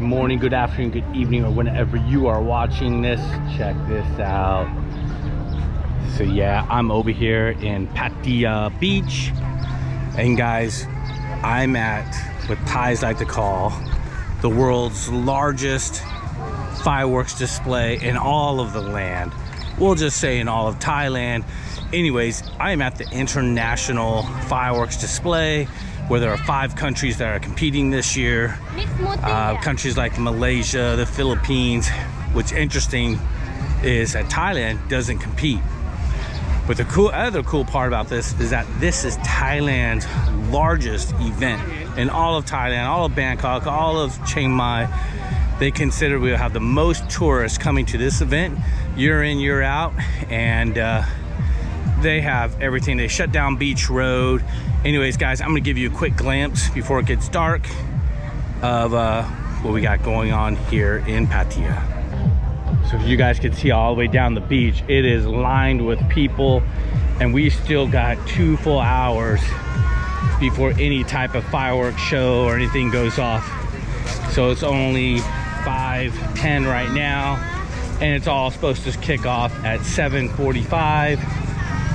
good morning, good afternoon, good evening, or whenever you are watching this. Check this out. So yeah, I'm over here in Pattaya Beach, and guys, I'm at what Thais like to call the world's largest fireworks display in all of the land. We'll just say in all of Thailand. Anyways, I am at the International Fireworks Display, where there are 5 countries that are competing this year. Countries like Malaysia, the Philippines. What's interesting is that Thailand doesn't compete. But the other cool part about this is that this is Thailand's largest event in all of Thailand, all of Bangkok, all of Chiang Mai. They consider we will have the most tourists coming to this event year in, year out, and they have everything. They shut down Beach Road. Anyways, guys, I'm gonna give you a quick glimpse before it gets dark of what we got going on here in Pattaya. So you guys can see all the way down the beach, it is lined with people, and we still got 2 full hours before any type of fireworks show or anything goes off. So it's only 5:10 right now, and it's all supposed to kick off at 7:45.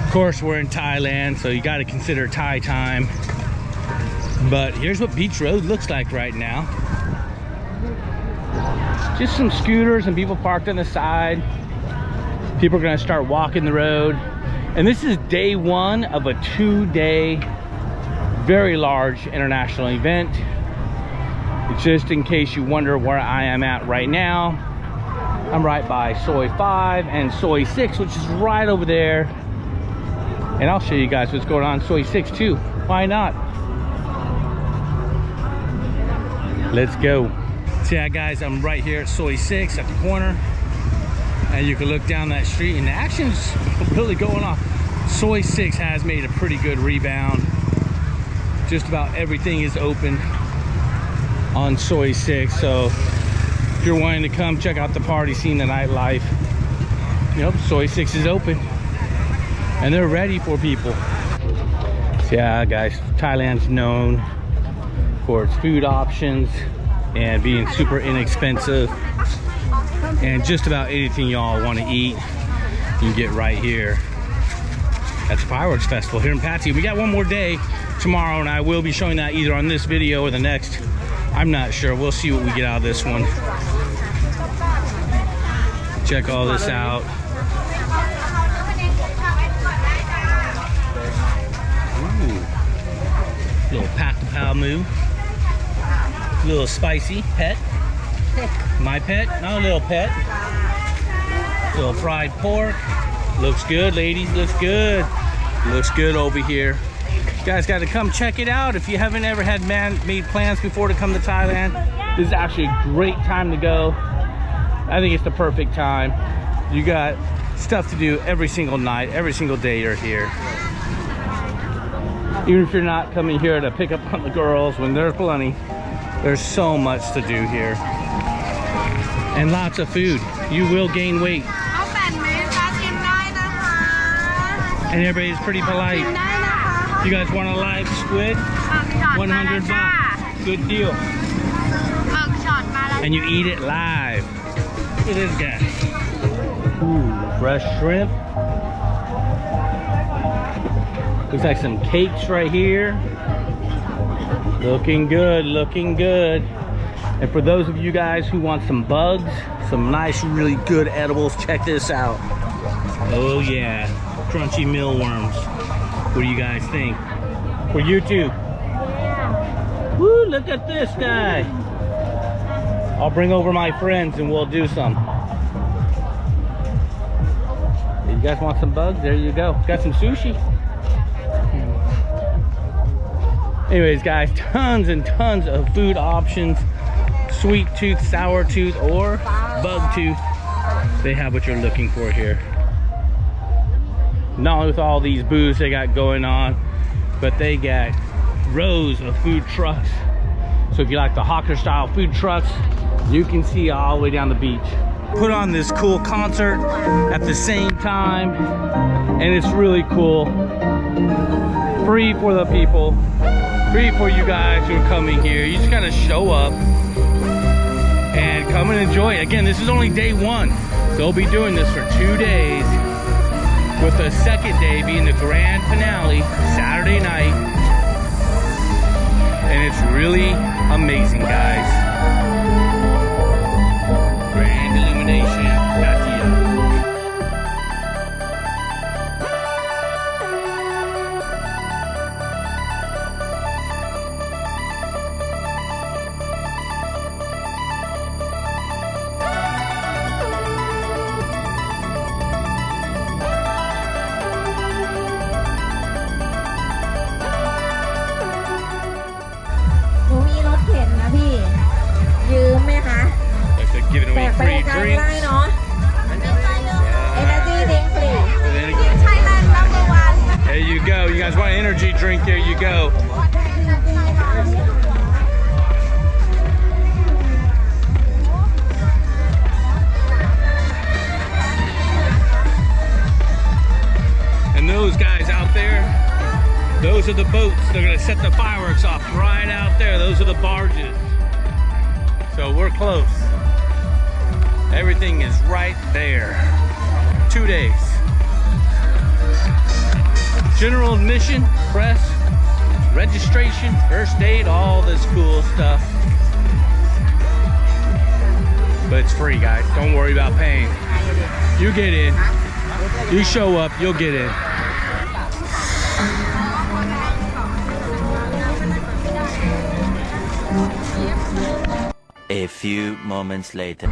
Of course, we're in Thailand, so you got to consider Thai time. But here's what Beach Road looks like right now. Just some scooters and people parked on the side. People are going to start walking the road. And this is day 1 of a 2-day, very large international event. Just in case you wonder where I am at right now, I'm right by Soi 5 and Soi 6, which is right over there. And I'll show you guys what's going on in Soi 6 too. Why not? Let's go. So yeah, guys, I'm right here at Soi 6 at the corner. And you can look down that street and the action's really going on. Soi 6 has made a pretty good rebound. Just about everything is open on Soi 6. So if you're wanting to come check out the party scene, the nightlife, you know, Soi 6 is open. And they're ready for people. So yeah, guys, Thailand's known for its food options and being super inexpensive. And just about anything y'all want to eat, you can get right here at the Fireworks Festival here in Pattaya. We got one more day tomorrow, and I will be showing that either on this video or the next. I'm not sure. We'll see what we get out of this one. Check all this out. Little pack the pow move. Little spicy pet. My pet, not a little pet. Little fried pork. Looks good, ladies, looks good. Looks good over here. You guys got to come check it out. If you haven't ever had made plans before to come to Thailand, this is actually a great time to go. I think it's the perfect time. You got stuff to do every single night, every single day you're here. Even if you're not coming here to pick up on the girls, when there's plenty, there's so much to do here. And lots of food. You will gain weight. And everybody's pretty polite. You guys want a live squid? 100 baht. Good deal. And you eat it live. Look at this guy. Ooh, fresh shrimp. Looks like some cakes right here. Looking good, looking good. And for those of you guys who want some bugs, some nice, really good edibles, check this out. Oh yeah, crunchy mealworms. What do you guys think? For YouTube. Yeah. Woo, look at this guy. I'll bring over my friends and we'll do some. You guys want some bugs? There you go. Got some sushi. Anyways, guys, tons and tons of food options. Sweet tooth, sour tooth, or bug tooth. They have what you're looking for here. Not only with all these booths they got going on, but they got rows of food trucks. So if you like the hawker style food trucks, you can see all the way down the beach. Put on this cool concert at the same time, and it's really cool. Free for the people. Free for you guys who are coming here. You just gotta show up come and enjoy it. Again, this is only day one. They'll be doing this for 2 days, with the second day being the grand finale, Saturday night. And it's really amazing, guys. Grand illumination, Pattaya. Giving away free drinks. There you go. You guys want an energy drink? There you go. And those guys out there, those are the boats. They're going to set the fireworks off right out there. Those are the barges. So we're close. Everything is right there. 2 days. General admission, press, registration, first aid, all this cool stuff. But it's free, guys. Don't worry about paying. You get in. You show up, you'll get in. A few moments later.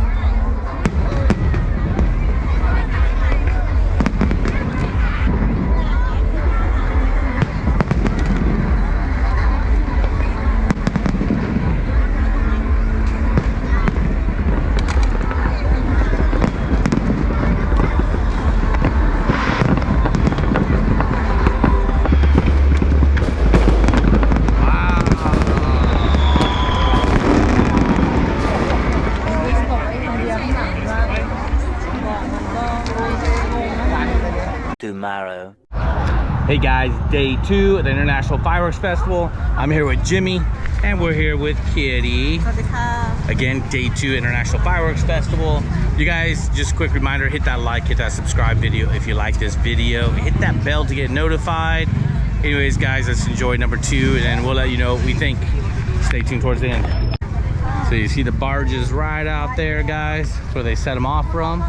Tomorrow. Hey guys, day 2 at the International Fireworks Festival. I'm here with Jimmy and we're here with Kitty. Again, day 2 International Fireworks Festival. You guys, just a quick reminder, hit that like, hit that subscribe video if you like this video. Hit that bell to get notified. Anyways guys, let's enjoy number 2 and then we'll let you know what we think. Stay tuned towards the end. So you see the barges right out there, guys. That's where they set them off from.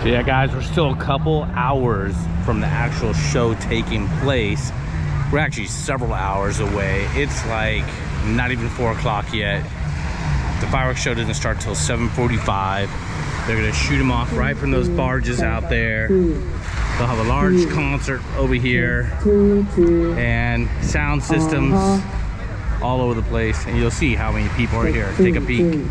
So yeah guys, we're still a couple hours from the actual show taking place. We're actually several hours away. It's like not even 4 o'clock yet. The fireworks show doesn't start till 7:45. They're gonna shoot them off right from those barges out there. They'll have a large concert over here and sound systems all over the place. And you'll see how many people are here. Take a peek.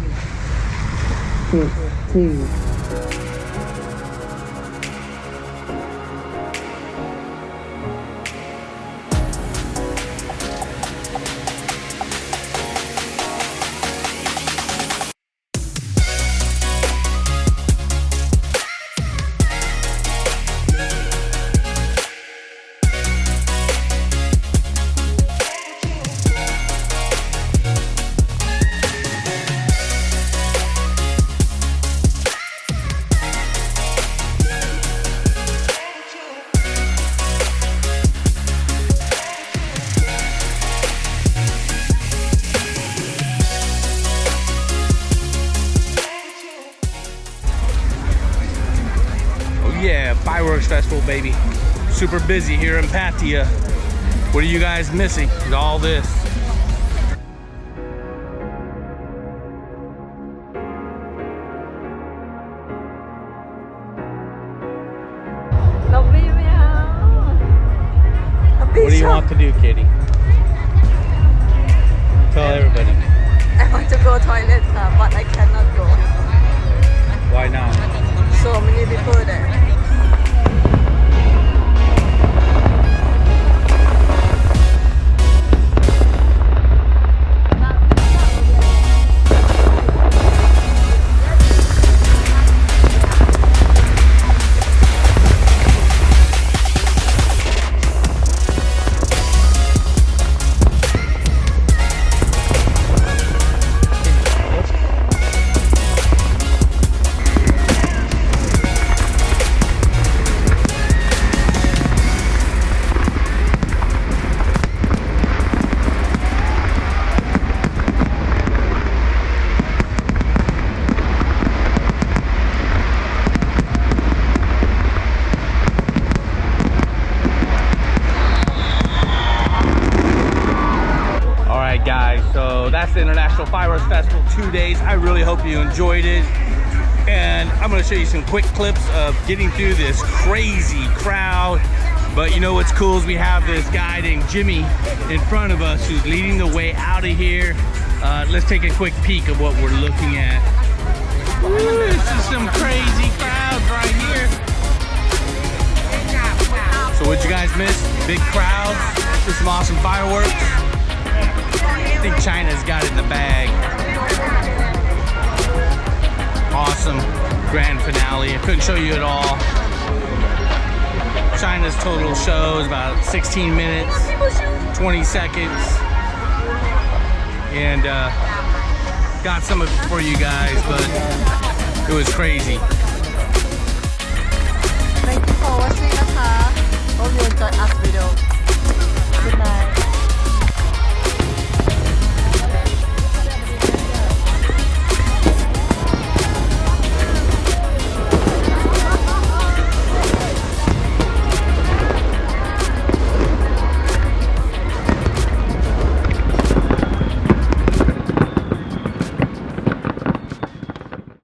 Yeah, fireworks festival, baby. Super busy here in Pattaya. What are you guys missing with all this? What do you want to do, Kitty? Tell everybody. I want to go toilet, but I cannot go. Hope you enjoyed it. And I'm gonna show you some quick clips of getting through this crazy crowd. But you know what's cool is we have this guy named Jimmy in front of us who's leading the way out of here. Let's take a quick peek of what we're looking at. Ooh, this is some crazy crowds right here. So what you guys missed? Big crowds, just some awesome fireworks. I think China's got it in the bag. Awesome grand finale. I couldn't show you it all. China's total show is about 16 minutes, 20 seconds. And got some of it for you guys, but it was crazy. Thank you for watching. Hope you enjoyed our video. Good night.